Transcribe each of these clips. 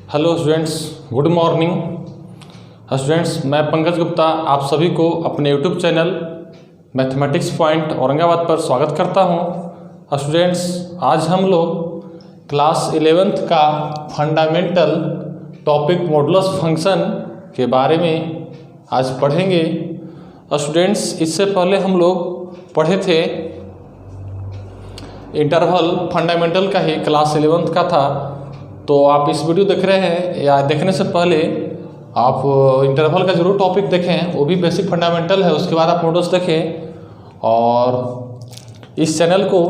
Hello students, good morning. Students, मैं पंकज गुप्ता आप सभी को अपने YouTube channel mathematics point Aurangabad पर स्वागत करता हूं। स्टूडेंट्स, आज हम लोग क्लास 11th का फंडामेंटल टॉपिक मॉडुलस फंक्शन के बारे में आज पढ़ेंगे। स्टूडेंट्स, इससे पहले हम लोग पढ़े थे इंटरवल फंडामेंटल का ही, क्लास 11th का था। तो आप इस वीडियो देख रहे हैं या देखने से पहले आप इंटरवल का जरूर टॉपिक देखें, वो भी बेसिक फंडामेंटल है। उसके बाद आप मॉडल्स देखें और इस चैनल को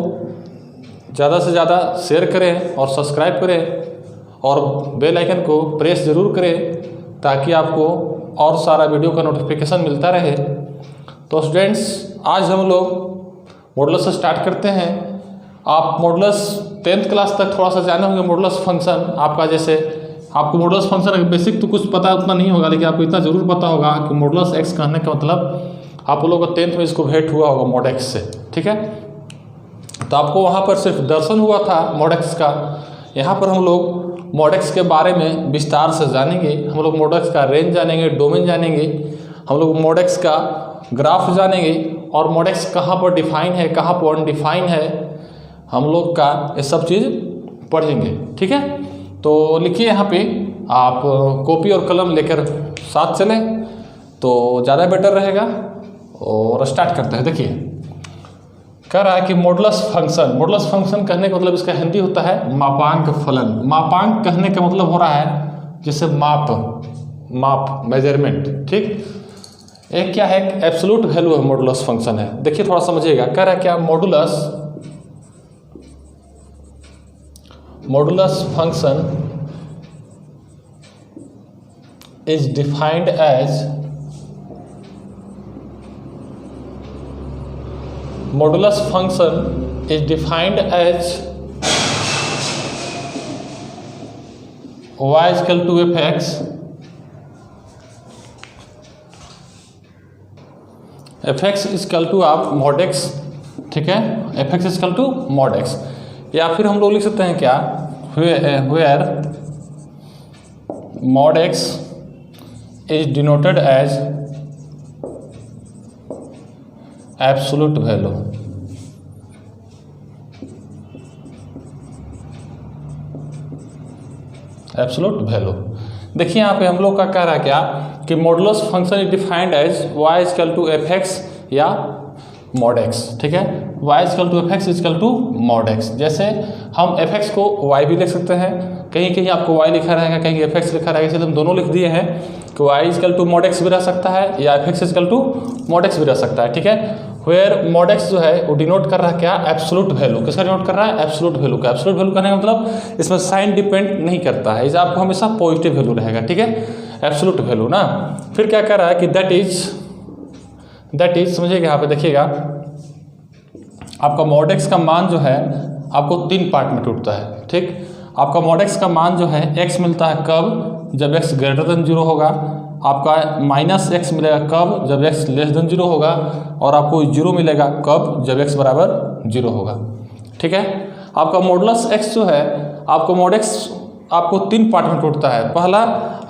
ज़्यादा से ज़्यादा शेयर करें और सब्सक्राइब करें और बेल आइकन को प्रेस ज़रूर करें ताकि आपको और सारा वीडियो का नोटिफिकेशन मिलता रहे। तो स्टूडेंट्स, आज हम लोग मॉडुलस से स्टार्ट करते हैं। आप मॉडुलस 10th क्लास तक थोड़ा सा जाने होंगे। मॉडुलस फंक्शन आपका, जैसे आपको मॉडुलस फंक्शन बेसिक तो कुछ पता उतना नहीं होगा, लेकिन आपको इतना ज़रूर पता होगा कि मॉडुलस एक्स कहने का मतलब आप लोगों को 10th में इसको भेंट हुआ होगा मॉड एक्स से, ठीक है। तो आपको वहाँ पर सिर्फ दर्शन हुआ था मॉड एक्स का। यहाँ पर हम लोग मॉड एक्स के बारे में विस्तार से जानेंगे। हम लोग मॉड एक्स का रेंज जानेंगे, डोमेन जानेंगे, हम लोग मॉड एक्स का ग्राफ जानेंगे और मॉड एक्स कहाँ पर डिफाइन है, कहाँ पर अनडिफाइन है, हम लोग का ये सब चीज़ पढ़ेंगे, ठीक है। तो लिखिए यहाँ पे, आप कॉपी और कलम लेकर साथ चलें तो ज़्यादा बेटर रहेगा। और स्टार्ट करते हैं। देखिए, कह रहा है कि मॉडुलस फंक्शन कहने का मतलब इसका हिंदी होता है मापांक फलन। मापांक कहने का मतलब हो रहा है जैसे माप मेजरमेंट, ठीक। एक क्या है, एक एब्सोल्यूट वैल्यू है, मॉडुलस फंक्शन है। देखिए थोड़ा समझिएगा, कह रहा है क्या, modulus function is defined as y is equal to fx, fx is equal to आप mod x, ठीक है, fx is equal to mod x। या फिर हम लोग लिख सकते हैं क्या, where mod x is denoted as absolute value। Absolute value. देखिए यहाँ पे हम लोग का कह रहा है क्या कि modulus function is defined as y is equal to f x या मॉड एक्स, ठीक है। y is equal to f x is equal to mod x. जैसे हम एफ एक्स को y भी लिख सकते हैं, कहीं कहीं आपको y लिखा रहेगा, कहीं एफ एक्स लिखा रहेगा, इसलिए हम दोनों लिख दिए हैं कि y is equal to mod x भी रह सकता है या f x is equal to mod x भी रह सकता है, ठीक है। वेयर मॉड एक्स जो है वो डिनोट कर रहा है क्या, एब्सोल्यूट वैल्यू। किसका डिनोट कर रहा है, एब्सोल्यूट वैल्यू का। एब्सोल्यूट वैल्यू कहने का मतलब इसमें साइन डिपेंड नहीं करता है, इसे आपको हमेशा पॉजिटिव वैल्यू रहेगा, ठीक है, एब्सोल्यूट वैल्यू ना। फिर क्या कह रहा है कि दैट इज समझिएगा, यहाँ पे देखिएगा, आपका मॉड एक्स का मान जो है आपको 3 पार्ट में टूटता है, ठीक। आपका मॉड एक्स का मान जो है x मिलता है कब, जब x ग्रेटर देन 0 होगा। आपका माइनस x मिलेगा कब, जब x लेस देन 0 होगा। और आपको 0 मिलेगा कब, जब x बराबर 0 होगा, ठीक है। आपका मॉडुलस x जो है, आपको मॉड x आपको 3 पार्ट में टूटता है। पहला,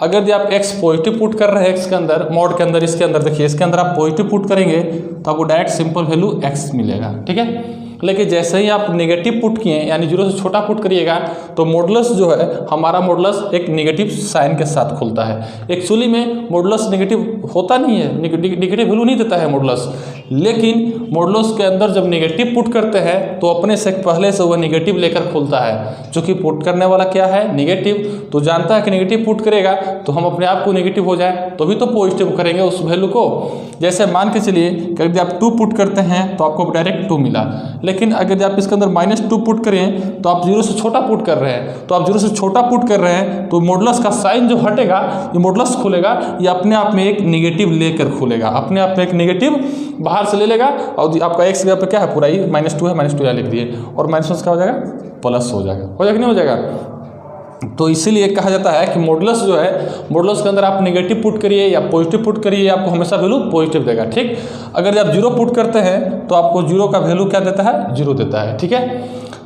अगर आप x पॉजिटिव पुट कर रहे हैं x के अंदर, मॉड के अंदर, इसके अंदर देखिए, इसके अंदर आप पॉजिटिव पुट करेंगे तो आपको डायरेक्ट सिंपल वैल्यू x मिलेगा, ठीक है। लेकिन जैसे ही आप नेगेटिव पुट किए, यानी 0 से छोटा पुट करिएगा, तो मॉडुलस जो है, हमारा मॉडुलस एक नेगेटिव साइन के साथ खुलता है। एक्चुअली में मॉडुलस नेगेटिव होता नहीं है, नेगेटिव वैल्यू नहीं देता है मॉडुलस। लेकिन मॉडुलस के अंदर जब नेगेटिव पुट करते हैं तो अपने से पहले से वह नेगेटिव लेकर खुलता है। जो कि पुट करने वाला क्या है, नेगेटिव, तो जानता है कि नेगेटिव पुट करेगा तो हम अपने आप को नेगेटिव हो जाए तो भी तो पॉजिटिव करेंगे उस वैल्यू को। जैसे मान के चलिए कि यदि आप 2 पुट करते हैं तो आपको डायरेक्ट 2 मिला, लेकिन अगर आप इसके अंदर -2 पुट करें तो आप 0 से छोटा पुट कर रहे हैं, तो आप 0 से छोटा पुट कर रहे हैं तो मॉडुलस का साइन जो हटेगा, ये मॉडुलस खुलेगा, ये अपने आप में एक नेगेटिव लेकर खुलेगा, अपने आप में एक नेगेटिव बाहर से ले लेगा। और आपका एक्स जगह पर क्या है, पूरा ही -2 है, -2 यहाँ लिख दिए, और -1 क्या हो जाएगा, प्लस हो जाएगा कि नहीं हो जाएगा। तो इसीलिए कहा जाता है कि मॉडुलस जो है, मॉडुलस के अंदर आप नेगेटिव पुट करिए या पॉजिटिव पुट करिए, आपको हमेशा वैल्यू पॉजिटिव देगा, ठीक। अगर आप 0 पुट करते हैं तो आपको 0 का वैल्यू क्या देता है, 0 देता है, ठीक है।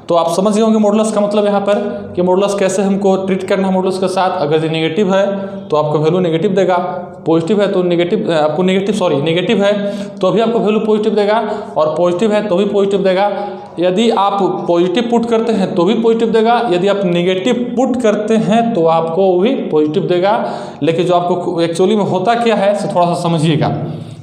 तो आप समझ गए होंगे मॉडुलस का मतलब यहाँ पर कि मॉडुलस कैसे हमको ट्रीट करना है मॉडुलस के साथ। अगर ये नेगेटिव है तो आपको वैल्यू नेगेटिव देगा, पॉजिटिव है तो नेगेटिव आपको नेगेटिव है तो भी आपको वैल्यू पॉजिटिव देगा, और पॉजिटिव है तो भी पॉजिटिव देगा। यदि आप पॉजिटिव पुट करते हैं तो भी पॉजिटिव देगा, यदि आप नेगेटिव पुट करते हैं तो आपको भी पॉजिटिव देगा। लेकिन जो आपको एक्चुअली में होता क्या है तो थोड़ा सा समझिएगा।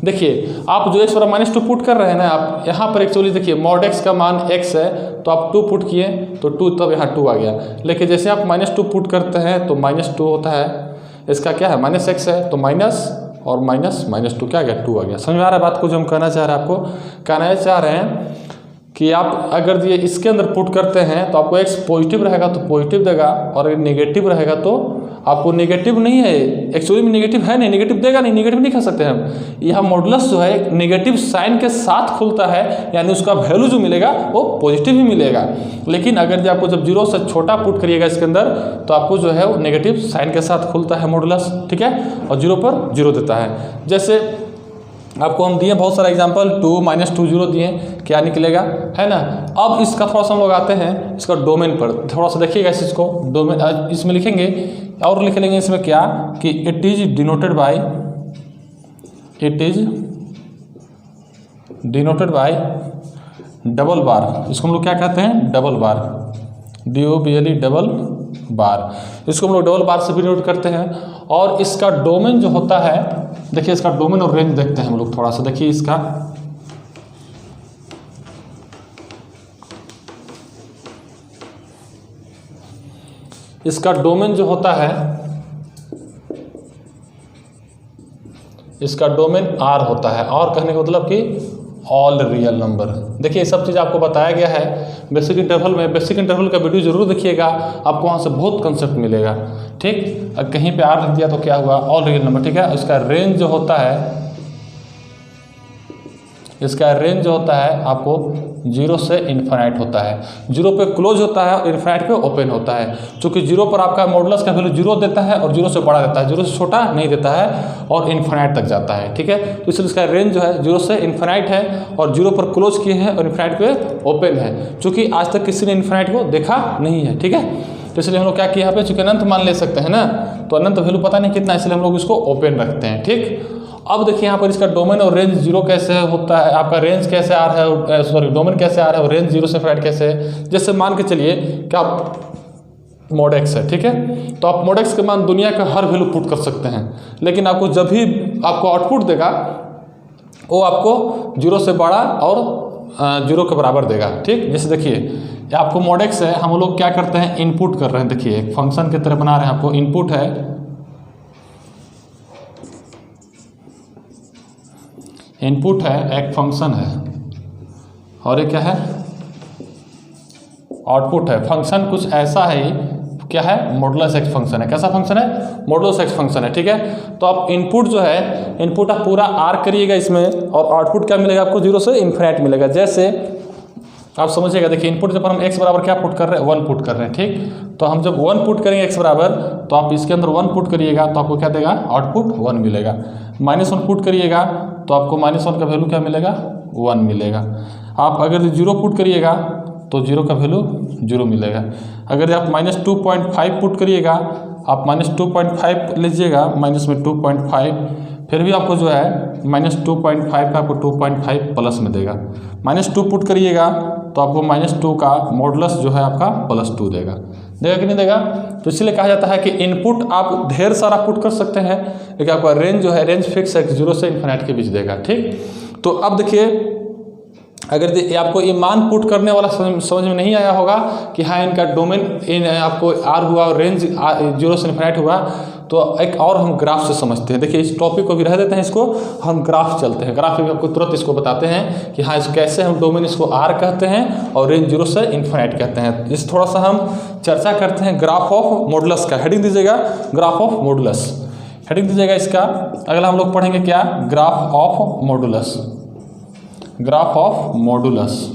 देखिए आप जो x बराबर -2 पुट कर रहे हैं ना, आप यहाँ पर एक्चुअली देखिए मॉड x का मान x है तो आप 2 पुट किए तो 2 तब यहाँ 2 आ गया। लेकिन जैसे आप -2 पुट करते हैं तो -2 होता है, इसका क्या है -x है तो माइनस और -2 क्या आ गया 2 आ गया। समझ में आ रहा है बात को जो हम कहना चाह रहे हैं? आपको कहना चाह रहे हैं कि आप अगर ये इसके अंदर पुट करते हैं तो आपको x पॉजिटिव रहेगा तो पॉजिटिव देगा, और अगर नेगेटिव रहेगा तो आपको नेगेटिव नहीं है, एक्चुअली में नेगेटिव है नहीं, नेगेटिव देगा नहीं, नेगेटिव नहीं कह सकते हम। यह मॉडुलस जो है नेगेटिव साइन के साथ खुलता है, यानी उसका वैल्यू जो मिलेगा वो पॉजिटिव ही मिलेगा। लेकिन अगर जो आपको जब 0 से छोटा पुट करिएगा इसके अंदर तो आपको जो है वो नेगेटिव साइन के साथ खुलता है मॉडुलस, ठीक है, और 0 पर 0 देता है। जैसे आपको हम दिए बहुत सारा एग्जांपल, 2 -2 0 दिए, क्या निकलेगा, है ना। अब इसका थोड़ा सा हम लोग आते हैं इसका डोमेन पर, थोड़ा सा देखिएगा इस चीज़ को। डोमेन इसमें लिखेंगे और लिख लेंगे इसमें क्या कि it is denoted by double bar. इसको हम लोग क्या कहते हैं, double bar, DOBLE double bar. इसको हम लोग डबल बार से भी नोट करते हैं। और इसका डोमेन जो होता है, देखिए इसका डोमेन और रेंज देखते हैं हम लोग थोड़ा सा। देखिए इसका डोमेन जो होता है, इसका डोमेन R होता है। और कहने का मतलब कि ऑल रियल नंबर। देखिए ये सब चीज़ आपको बताया गया है बेसिक इंटरवल में। बेसिक इंटरवल का वीडियो जरूर देखिएगा, आपको वहाँ से बहुत कंसेप्ट मिलेगा, ठीक। अब कहीं पे R लिख दिया तो क्या हुआ, ऑल रियल नंबर, ठीक है। इसका रेंज जो होता है, इसका रेंज जो होता है आपको 0 से इन्फिनाइट होता है। 0 पे क्लोज होता है और इन्फिनाइट पे ओपन होता है। चूँकि 0 पर आपका मॉडुलस का वैल्यू 0 देता है और 0 से बड़ा देता है, 0 से छोटा नहीं देता है और इन्फिनाइट तक जाता है, ठीक है। तो इसलिए इसका रेंज जो है 0 से इन्फिनाइट है और 0 पर क्लोज किए हैं और इन्फिनाइट पे ओपन है। चूँकि आज तक किसी ने इन्फिनाइट को देखा नहीं है, ठीक है। तो इसलिए हम लोग क्या किया यहाँ पे, चूँकि अनंत मान ले सकते हैं ना, तो अनंत वैल्यू पता नहीं कितना, इसलिए हम लोग इसको ओपन रखते हैं, ठीक। अब देखिए यहाँ पर इसका डोमेन और रेंज 0 कैसे होता है, आपका रेंज कैसे आ रहा है, सॉरी डोमेन कैसे आ रहा है और रेंज 0 से इन्फिनाइट कैसे है। जैसे मान के चलिए कि आप मॉड x है, ठीक है, तो आप मॉड x के मान दुनिया का हर वैल्यू पुट कर सकते हैं, लेकिन आपको जब भी आपको आउटपुट देगा वो आपको 0 से बड़ा और 0 के बराबर देगा, ठीक। जैसे देखिए आपको मॉड x है, हम लोग क्या करते हैं, इनपुट कर रहे हैं। देखिए एक फंक्शन की तरह बना रहे हैं, आपको इनपुट है, इनपुट है, एक फंक्शन है, और ये क्या है, आउटपुट है। फंक्शन कुछ ऐसा है, क्या है, मॉडुलस एक्स फंक्शन है। कैसा फंक्शन है, मॉडुलस एक्स फंक्शन है, ठीक है। तो आप इनपुट जो है, इनपुट आप पूरा R करिएगा इसमें, और आउटपुट क्या मिलेगा आपको, 0 से इन्फिनाइट मिलेगा। जैसे आप समझिएगा, देखिए इनपुट जब हम x बराबर क्या पुट कर रहे हैं, 1 पुट कर रहे हैं, ठीक। तो हम जब 1 पुट करेंगे x बराबर, तो आप इसके अंदर 1 पुट करिएगा तो आपको क्या देगा, आउटपुट 1 मिलेगा। -1 पुट करिएगा तो आपको -1 का वैल्यू क्या मिलेगा, 1 मिलेगा। आप अगर 0 पुट करिएगा तो 0 का वैल्यू 0 मिलेगा। अगर आप -2.5 पुट करिएगा, आप -2.5 लीजिएगा, माइनस में 2.5, फिर भी आपको जो है -2.5 का आपको 2.5 प्लस में देगा। -2 पुट करिएगा तो आपको -2 का मॉडुलस जो है आपका +2 देगा कि नहीं देगा। तो इसलिए कहा जाता है कि इनपुट आप ढेर सारा पुट कर सकते हैं, लेकिन आपका रेंज जो है, रेंज फिक्स है, 0 से इन्फिनाइट के बीच देगा, ठीक। तो अब देखिए अगर आपको ये मान पुट करने वाला समझ में नहीं आया होगा कि हाँ इनका डोमेन आपको R हुआ और रेंज 0 से इन्फिनाइट हुआ, तो एक और हम ग्राफ से समझते हैं। देखिए इस टॉपिक को भी रह देते हैं, इसको हम ग्राफ चलते हैं। ग्राफ में आपको तुरंत इसको बताते हैं कि हाँ कैसे हम डोमेन इसको R कहते हैं और रेंज 0 से इन्फिनाइट कहते हैं। इस थोड़ा सा हम चर्चा करते हैं ग्राफ ऑफ मॉडुलस का। हेडिंग दीजिएगा ग्राफ ऑफ मॉडुलस, हेडिंग दीजिएगा इसका। अगला हम लोग पढ़ेंगे क्या, graph of modulus, graph of modulus,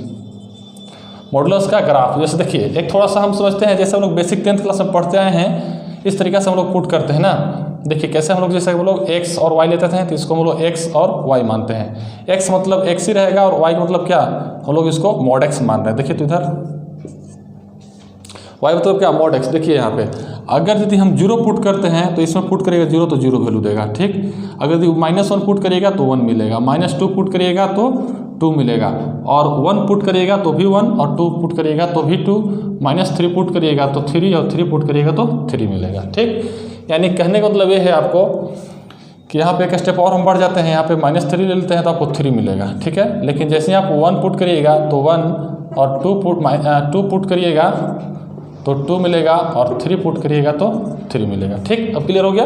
modulus का ग्राफ। जैसे देखिए एक थोड़ा सा हम समझते हैं, जैसे हम लोग बेसिक 10th क्लास में पढ़ते आए हैं, इस तरीके से हम लोग पुट करते हैं ना। देखिए कैसे हम लोग, जैसे हम लोग x और y लेते थे तो इसको हम लोग x और y मानते हैं। x मतलब x ही रहेगा और y का मतलब क्या, हम लोग इसको मॉड x मान रहे हैं। देखिए तो इधर वाई मतलब क्या, मॉड एक्स। देखिए यहाँ पे अगर यदि हम 0 पुट करते हैं तो इसमें पुट करिएगा 0 तो 0 वैल्यू देगा, ठीक। अगर यदि -1 पुट करिएगा तो 1 मिलेगा, -2 पुट करिएगा तो 2 मिलेगा, और 1 पुट करिएगा तो भी 1, और 2 पुट करिएगा तो भी 2, -3 पुट करिएगा तो 3, और 3 पुट करिएगा तो 3 मिलेगा, ठीक। यानी कहने का मतलब ये है आपको कि यहाँ पे एक स्टेप और हम बढ़ जाते हैं, यहाँ पे -3 ले लेते हैं तो आपको 3 मिलेगा, ठीक है। लेकिन जैसे आप 1 पुट करिएगा तो 1, और 2 पुट करिएगा तो 2 मिलेगा, और 3 पुट करिएगा तो 3 मिलेगा, ठीक। अब क्लियर हो गया।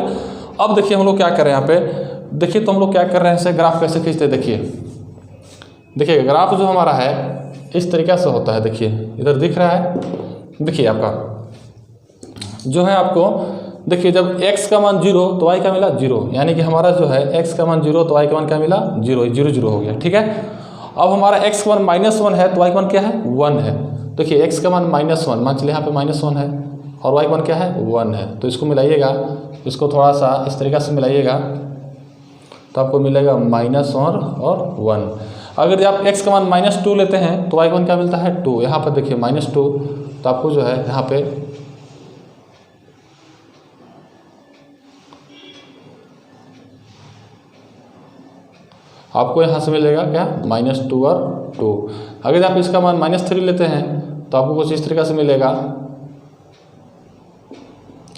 अब देखिए हम लोग क्या कर रहे हैं यहाँ पे, देखिए तो हम लोग क्या कर रहे हैं, इसे ग्राफ कैसे खींचते हैं। देखिए ग्राफ जो हमारा है इस तरीक़ा से होता है। देखिए इधर दिख रहा है, देखिए आपका जो है आपको, देखिए जब x का मान 0 तो y का मिला 0, यानी कि हमारा जो है x का मान 0 तो y का मान क्या मिला 0, 0 0 हो गया, ठीक है। अब हमारा x का मान -1 है तो y का मान क्या है 1 है। देखिए x का मान -1, मान चलिए यहाँ पे -1 है, और y का मान क्या है 1 है, तो इसको मिलाइएगा, इसको थोड़ा सा इस तरीक़ा से मिलाइएगा तो आपको मिलेगा -1 और 1। अगर आप x का मान -2 लेते हैं तो y का मान क्या मिलता है 2। यहाँ पर देखिए -2, तो आपको जो है यहाँ पे आपको यहाँ से मिलेगा क्या -2 और 2। अगर आप इसका मान -3 लेते हैं तो आपको कुछ इस तरीक़ा से मिलेगा,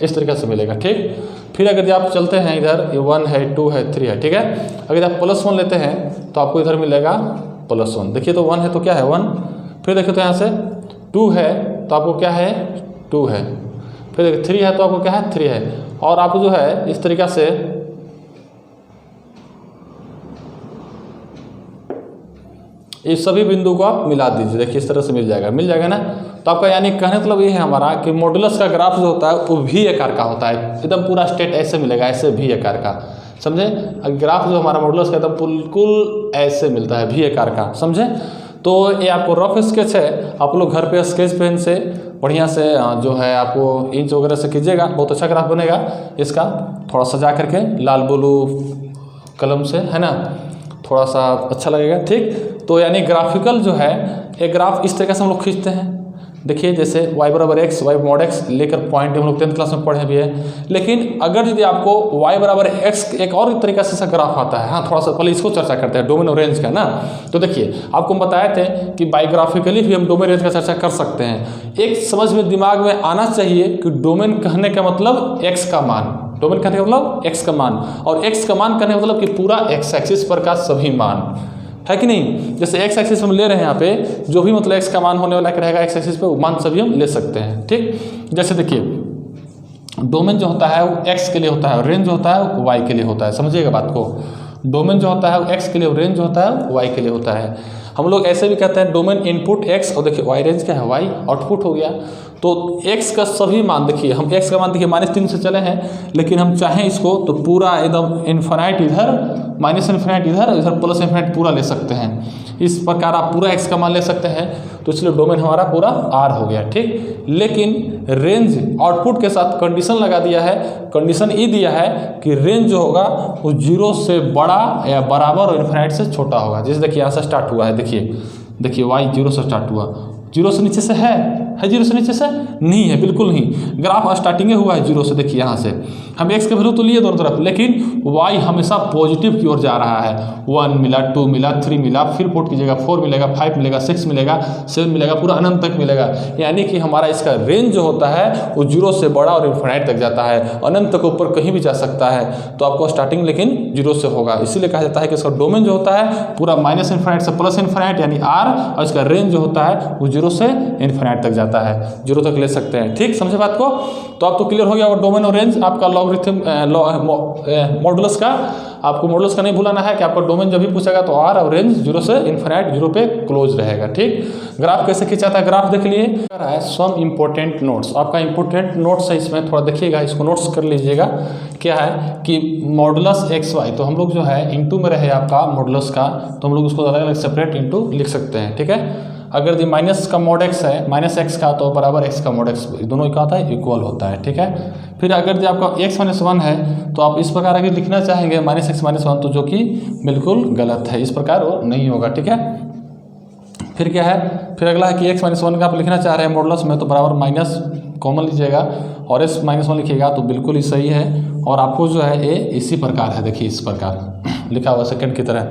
इस तरीक़ा से मिलेगा, ठीक। फिर अगर आप चलते हैं इधर, ये 1 है 2 है 3 है, ठीक है। अगर आप +1 लेते हैं तो आपको इधर मिलेगा +1। देखिए तो 1 है तो क्या है 1, फिर देखिए तो यहाँ से 2 है तो आपको क्या है 2 है, फिर देखिए 3 है तो आपको क्या है 3 है, और आपको जो है इस तरीक़ा से इस सभी बिंदु को आप मिला दीजिए। देखिए इस तरह से मिल जाएगा ना। तो आपका यानी कहने मतलब ये है हमारा कि मॉडुलस का ग्राफ जो होता है वो V आकार का होता है, एकदम पूरा स्टेट ऐसे मिलेगा, ऐसे V आकार का, समझे। ग्राफ जो हमारा मॉडुलस का एकदम बिल्कुल ऐसे मिलता है V आकार का, समझे। तो ये आपको रफ स्केच है, आप लोग घर पे स्केच पेन से बढ़िया से जो है आपको इंच वगैरह से कीजिएगा, बहुत अच्छा ग्राफ बनेगा। इसका थोड़ा सजा करके लाल ब्लू कलम से, है ना, थोड़ा सा अच्छा लगेगा, ठीक। तो यानी ग्राफिकल जो है एक ग्राफ इस तरीके से हम लोग खींचते हैं। देखिए जैसे y बराबर x, y मॉड x लेकर पॉइंट हम लोग 10th क्लास में पढ़े भी है। लेकिन अगर यदि आपको y बराबर x एक और तरीका से ग्राफ आता है, हाँ थोड़ा सा पहले इसको चर्चा करते हैं, डोमेन और रेंज का ना। तो देखिए आपको हम बताए थे कि बायोग्राफिकली भी हम डोमेन रेंज का चर्चा कर सकते हैं। एक समझ में दिमाग में आना चाहिए कि डोमेन कहने का मतलब x का मान, डोमेन कहने का मतलब x का मान, और x का मान कहने का मतलब कि पूरा x एक्सिस पर का सभी मान, है कि नहीं। जैसे x एक्सिस हम ले रहे हैं यहाँ पे, जो भी मतलब x का मान होने वाला रहेगा x एक्सिस पे, वो मान सभी हम ले सकते हैं, ठीक। जैसे देखिए डोमेन जो होता है वो x के लिए होता है, और रेंज जो होता है वो y के लिए होता है, समझिएगा बात को। डोमेन जो होता है वो x के लिए, और रेंज जो होता है वो y के लिए होता है। हम लोग ऐसे भी कहते हैं डोमेन इनपुट x, और देखिए y रेंज क्या है y आउटपुट हो गया। तो x का सभी मान, देखिए हम x का मान देखिए -3 से चले हैं, लेकिन हम चाहें इसको तो पूरा एकदम इन्फिनाइट इधर, -इन्फिनाइट इधर, इधर +इन्फिनाइट पूरा ले सकते हैं। इस प्रकार आप पूरा x का मान ले सकते हैं, तो इसलिए डोमेन हमारा पूरा R हो गया, ठीक। लेकिन रेंज आउटपुट के साथ कंडीशन लगा दिया है, कंडीशन ये दिया है कि रेंज जो होगा वो 0 से बड़ा या बराबर और इन्फिनाइट से छोटा होगा। जैसे देखिए यहाँ से स्टार्ट हुआ है, देखिए y 0 से स्टार्ट हुआ, 0 से नीचे से है 0 से नीचे से नहीं है, बिल्कुल नहीं। ग्राफ स्टार्टिंग हुआ है 0 से, देखिए यहाँ से हम x के वैल्यू तो लिए दोनों तरफ, लेकिन y हमेशा पॉजिटिव की ओर जा रहा है। 1 मिला, 2 मिला, 3 मिला, फिर पुट कीजिएगा 4 मिलेगा, 5 मिलेगा, 6 मिलेगा, 7 मिलेगा, पूरा अनंत तक मिलेगा। यानी कि हमारा इसका रेंज जो होता है वो 0 से बड़ा और इन्फिनाइट तक जाता है, अनंत तक ऊपर कहीं भी जा सकता है। तो आपको स्टार्टिंग लेकिन 0 से होगा, इसीलिए कहा जाता है कि इसका डोमेन जो होता है पूरा -इन्फिनाइट से +इन्फिनाइट यानी R, और इसका रेंज जो होता है वो 0 से इन्फिनाइट तक जाता है, 0 तक ले सकते हैं, ठीक। समझे बात को। तो आप तो क्लियर हो गया। और डोमेन और रेंज आपका लॉगरिथम मॉडुलस का, आपको मॉडुलस का नहीं भूलाना है कि आपका डोमेन जब भी पूछेगा तो R, और रेंज 0 से इन्फिनाइट 0 पे क्लोज रहेगा, ठीक। ग्राफ कैसे खींचाता है, ग्राफ देख लिए। सम इम्पोर्टेंट नोट्स, आपका इम्पोर्टेंट नोट्स है इसमें, थोड़ा देखिएगा, इसको नोट्स कर लीजिएगा। क्या है कि मॉडुलस XY, तो हम लोग जो है इंटू में रहे आपका मॉडुलस का, तो हम लोग उसको अलग अलग सेपरेट इंटू लिख सकते हैं, ठीक है। अगर ये माइनस का मॉड x है, -x का, तो बराबर x का मॉड x, दोनों क्या होता है इक्वल होता है, ठीक है। फिर अगर जो आपका x - 1 है तो आप इस प्रकार अगर लिखना चाहेंगे -x - 1, तो जो कि बिल्कुल गलत है, इस प्रकार वो नहीं होगा, ठीक है। फिर क्या है, फिर अगला है कि x - 1 का आप लिखना चाह रहे हैं मॉडुलस में, तो बराबर कॉमन लीजिएगा और s -1 लिखिएगा तो बिल्कुल ही सही है। और आपको जो है ये इसी प्रकार है, देखिए इस प्रकार लिखा हुआ सेकंड की तरह।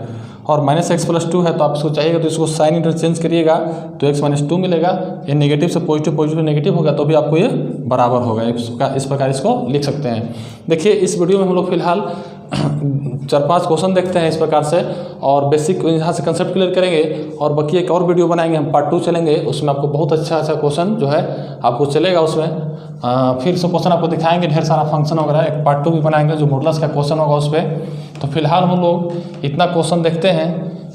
और -x+2 है तो आप इसको चाहिएगा तो इसको साइन इंटरचेंज करिएगा तो x-2 मिलेगा। ये नेगेटिव से पॉजिटिव, पॉजिटिव नेगेटिव होगा तो भी आपको ये बराबर होगा। इस प्रकार इसको लिख सकते हैं। देखिए इस वीडियो में हम लोग फिलहाल 4-5 क्वेश्चन देखते हैं इस प्रकार से और बेसिक यहाँ से कंसेप्ट क्लियर करेंगे और बाकी एक और वीडियो बनाएंगे हम, पार्ट 2 चलेंगे, उसमें आपको बहुत अच्छा क्वेश्चन जो है आपको चलेगा उसमें। फिर से क्वेश्चन आपको दिखाएंगे, ढेर सारा फंक्शन वगैरह, एक पार्ट 2 भी बनाएंगे जो मॉडुलस का क्वेश्चन होगा उस पर। तो फिलहाल हम लोग इतना क्वेश्चन देखते हैं,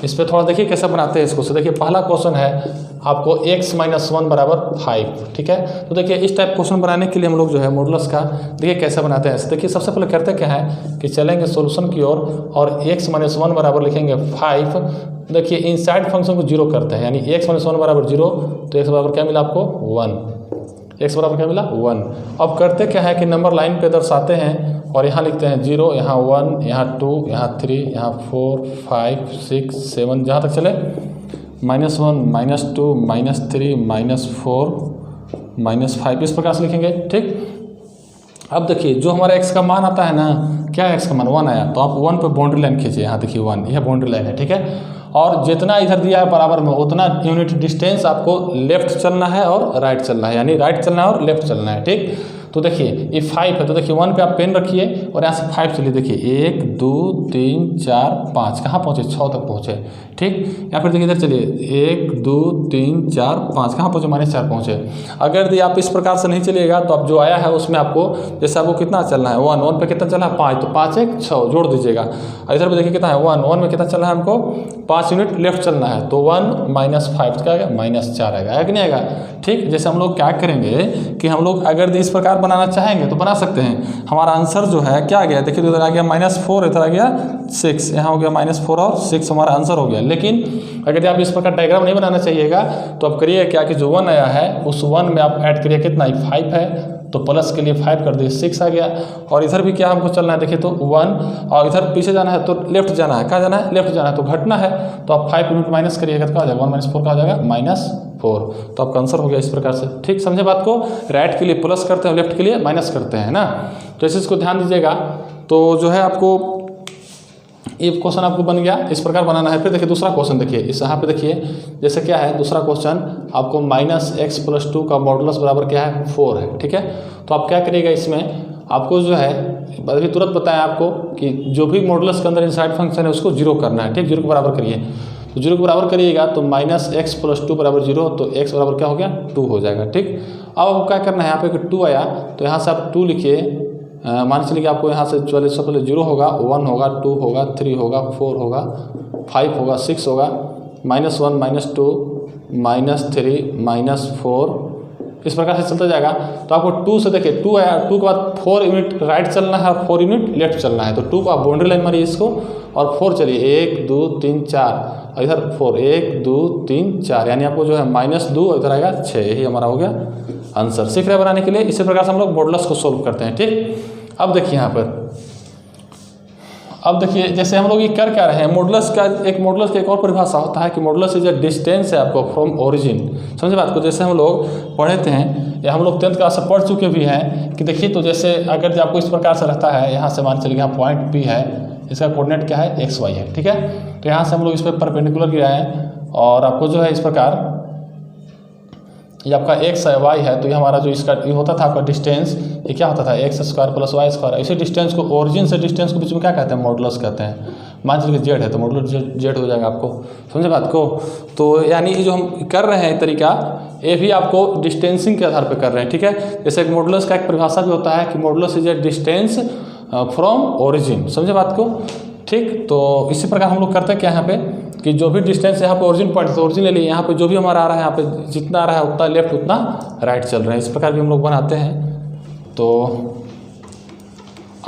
इस पर थोड़ा देखिए कैसे बनाते हैं इसको। देखिए पहला क्वेश्चन है आपको x-1 बराबर 5, ठीक है। तो देखिए इस टाइप क्वेश्चन बनाने के लिए हम लोग जो है मॉडुलस का देखिए कैसे बनाते हैं। देखिए सबसे पहले करते क्या है कि चलेंगे सॉल्यूशन की ओर और x-1 बराबर लिखेंगे 5। देखिए इनसाइड फंक्शन को 0 करते हैं, यानी x-1 बराबर 0 तो x बराबर क्या मिला आपको 1, x बराबर क्या मिला 1। अब करते क्या है कि नंबर लाइन पे दर्शाते हैं और यहाँ लिखते हैं 0, यहाँ 1, यहाँ 2, यहाँ 3, यहाँ 4, 5, 6, 7 जहाँ तक चले, -1, -2, -3, -4, -5 इस प्रकार से लिखेंगे, ठीक। अब देखिए जो हमारा x का मान आता है ना, क्या है x का मान 1 आया तो आप 1 पे बाउंड्री लाइन खींचिए। यहाँ देखिए 1, यह बाउंड्री लाइन है, ठीक है। और जितना इधर दिया है बराबर में उतना यूनिट डिस्टेंस आपको लेफ्ट चलना है और राइट चलना है, यानी राइट चलना है और लेफ्ट चलना है, ठीक। तो देखिए ये 5 है तो देखिए 1 पे आप पेन रखिए और यहाँ से 5 चलिए। देखिए 1 2 3 4 5 कहाँ पहुँचे 6 तक पहुँचे, ठीक। या फिर देखिए इधर चलिए 1 2 3 4 5 कहाँ पहुँचे -4 पहुँचे। अगर यदि आप इस प्रकार से नहीं चलिएगा तो आप जो आया है उसमें आपको जैसे आपको कितना चलना है 1 पे कितना चला है 5, तो 5 1 6 जोड़ दीजिएगा। इधर पे देखिए कितना है 1 में कितना चलना है हमको 5 यूनिट लेफ्ट चलना है तो 1 -5 क्या आएगा -4 आएगा कि नहीं आएगा, ठीक। जैसे हम लोग क्या करेंगे कि हम लोग अगर इस प्रकार बनाना चाहेंगे तो बना सकते हैं। हमारा आंसर जो है क्या आ गया, देखिए इधर आ गया -4, इधर आ गया 6, यहाँ हो गया -4 और 6 हमारा आंसर हो गया। लेकिन अगर आप इस प्रकार डायग्राम नहीं बनाना चाहिएगा तो आप करिए क्या कि जो 1 आया है उस 1 में आप ऐड करिए कितना 5 है तो प्लस के लिए 5 कर दिए 6 आ गया। और इधर भी क्या हमको चलना है देखिए तो 1 और इधर पीछे जाना है तो लेफ्ट जाना है, कहाँ जाना है लेफ्ट जाना है तो घटना है तो आप 5 यूनिट माइनस करिएगा तो क्या हो जाएगा 1 - 4 का हो जाएगा -4। तो आपका आंसर हो गया इस प्रकार से, ठीक। समझे बात को, राइट के लिए प्लस करते हैं लेफ्ट के लिए माइनस करते हैं ना, तो इस चीज़ को ध्यान दीजिएगा। तो जो है आपको ये क्वेश्चन आपको बन गया, इस प्रकार बनाना है। फिर देखिए दूसरा क्वेश्चन देखिए, इस यहाँ पे देखिए जैसे क्या है दूसरा क्वेश्चन आपको -x+2 का मॉडुलस बराबर क्या है 4 है, ठीक है। तो आप क्या करिएगा इसमें आपको जो है अभी तुरंत बताएं आपको कि जो भी मॉडुलस के अंदर इनसाइड फंक्शन है उसको 0 करना है, ठीक। 0 के बराबर करिए तो 0 के बराबर करिएगा तो -x+2 बराबर 0 तो x बराबर क्या हो गया 2 हो जाएगा, ठीक। अब आपको क्या करना है यहाँ पे 2 आया तो यहाँ से आप 2 लिखिए। मान चलिए कि आपको यहाँ से चलिए सबसे पहले 0 होगा 1 होगा 2 होगा 3 होगा 4 होगा 5 होगा 6 होगा -1 -2 -3 -4 इस प्रकार से चलता जाएगा। तो आपको 2 से देखिए 2 आया, 2 के बाद 4 यूनिट राइट चलना है और 4 यूनिट लेफ्ट चलना है तो 2 को आप बाउंड्री लाइन मारिए इसको और 4 चलिए 1 2 3 4 और इधर 4 1 2 3 4 यानी आपको जो है -2 और इधर आएगा 6, यही हमारा हो गया आंसर। सीख रहे बनाने के लिए इसी प्रकार से हम लोग मॉडुलस को सोल्व करते हैं, ठीक। अब देखिए यहाँ पर अब देखिए जैसे हम लोग ये कर क्या रहे हैं मॉडुलस का एक और परिभाषा होता है कि मॉडुलस इज अ डिस्टेंस है आपको फ्रॉम ओरिजिन। समझे बात को, जैसे हम लोग पढ़े थे या हम लोग 10th क्लास से पढ़ चुके भी हैं कि देखिए तो जैसे अगर आपको इस प्रकार से रहता है यहाँ से मान चलिए यहाँ पॉइंट P है, इसका कोऑर्डिनेट क्या है XY है, ठीक है। तो यहाँ से हम लोग इस पर परपेंडिकुलर गिराएं और आपको जो है इस प्रकार ये आपका x है y है तो ये हमारा जो इसका ये होता था आपका डिस्टेंस ये क्या होता था x² + y²। इसी डिस्टेंस को ओरिजिन से डिस्टेंस को बीच में क्या कहते हैं मॉडुलस कहते हैं। मान चलिए z है तो मॉडुलस z हो जाएगा आपको, समझे बात को। तो यानी जो हम कर रहे हैं तरीका ये भी आपको डिस्टेंसिंग के आधार पर कर रहे हैं, ठीक है। जैसे मॉडुलस का एक परिभाषा भी होता है कि modulus is a distance from origin, समझे बात को, ठीक। तो इसी प्रकार हम लोग करते हैं क्या यहाँ पे कि जो भी डिस्टेंस यहाँ पे ओरिजिन पॉइंट तो ओरिजिन ले लिए, यहाँ पे जो भी हमारा आ रहा है यहाँ पे जितना आ रहा है उतना लेफ्ट उतना राइट चल रहे हैं, इस प्रकार भी हम लोग बनाते हैं। तो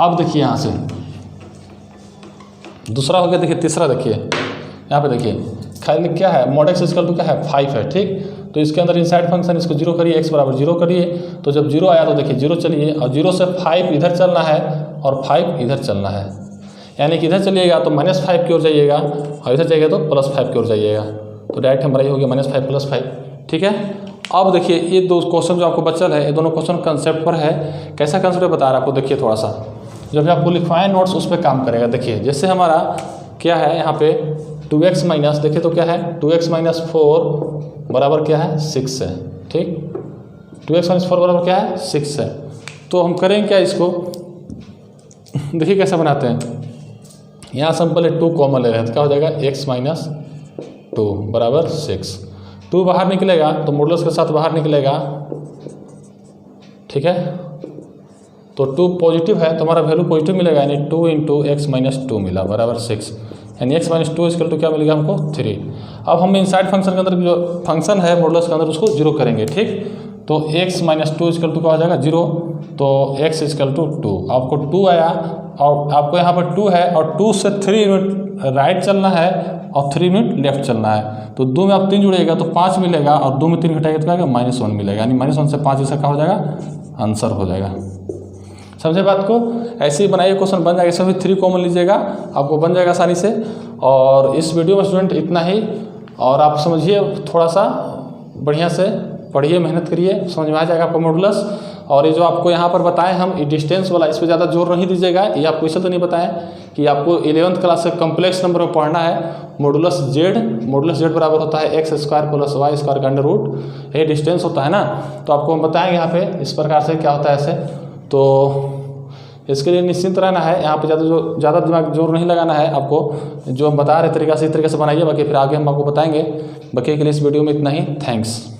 अब देखिए यहाँ से दूसरा हो गया, देखिए तीसरा देखिए यहाँ पे देखिए खाली क्या है mod x = क्या है 5 है, ठीक। तो इसके अंदर इनसाइड फंक्शन इसको 0 करिए, x बराबर 0 करिए। तो जब 0 आया तो देखिए 0 चलिए और 0 से 5 इधर चलना है और 5 इधर चलना है, यानी कि इधर चलिएगा तो -5 की ओर जाइएगा और इधर जाइएगा तो +5 की ओर जाइएगा। तो डायरेक्ट हमारा ये हो गया -5 + 5, ठीक है। अब देखिए ये दो क्वेश्चन जो आपको बचल है, ये दोनों क्वेश्चन कंसेप्ट पर है। कैसा कंसेप्ट बता रहा है आपको, देखिए थोड़ा सा जो भी आपको लिखवाए नोट्स उस पर काम करेगा। देखिए जैसे हमारा क्या है यहाँ पे 2x माइनस, देखिए तो क्या है 2x माइनस 4 बराबर क्या है 6 है, ठीक। 2x माइनस 4 बराबर क्या है 6 है। तो हम करेंगे क्या इसको, देखिए कैसे बनाते हैं। यहाँ से हम पहले 2 कॉमन ले रहे हैं तो क्या हो जाएगा x माइनस 2 बराबर 6। 2 बाहर निकलेगा तो मॉडुलस के साथ बाहर निकलेगा, ठीक है। तो 2 पॉजिटिव है तो हमारा वैल्यू पॉजिटिव मिलेगा, यानी 2 इंटू एक्स माइनस 2 मिला बराबर 6, यानी x माइनस 2 इक्वल टू क्या मिलेगा हमको 3। अब हम इनसाइड फंक्शन के अंदर जो फंक्शन है मॉडुलस के अंदर उसको 0 करेंगे, ठीक। तो x माइनस 2 इक्वल टू क्या हो जाएगा 0, तो x इक्वल टू 2। आपको 2 आया और आपको यहाँ पर 2 है और 2 से 3 यूनिट राइट चलना है और 3 यूनिट लेफ्ट चलना है। तो 2 में आप 3 जुड़ेगा तो 5 मिलेगा और 2 में 3 घटाएगा तो क्या आएगा -1 मिलेगा, यानी -1 से 5 इसका क्या हो जाएगा आंसर हो जाएगा। समझे बात को, ऐसे ही बनाइए क्वेश्चन बन जाएगा। इसमें भी 3 कॉमन लीजिएगा आपको बन जाएगा आसानी से। और इस वीडियो में स्टूडेंट इतना ही, और आप समझिए थोड़ा सा बढ़िया से पढ़िए, मेहनत करिए, समझ में आ जाएगा आपको मॉडुलस। और ये जो आपको यहाँ पर बताएं हम ये डिस्टेंस वाला, इस पर ज़्यादा जोर नहीं दीजिएगा। ये आपको इसलिए तो नहीं बताएं कि आपको 11th क्लास से कम्प्लेक्स नंबर में पढ़ना है। मॉडुलस जेड बराबर होता है x square plus y square का अंडर रूट, ये डिस्टेंस होता है ना। तो आपको हम बताएंगे यहाँ पे इस प्रकार से क्या होता है ऐसे। तो इसके लिए निश्चिंत रहना है, यहाँ पे ज़्यादा दिमाग जोर नहीं लगाना है आपको। जो हम बता रहे तरीका से इस तरीके से बनाइए, बाकी फिर आगे हम आपको बताएंगे। बाकी के लिए इस वीडियो में इतना ही, थैंक्स।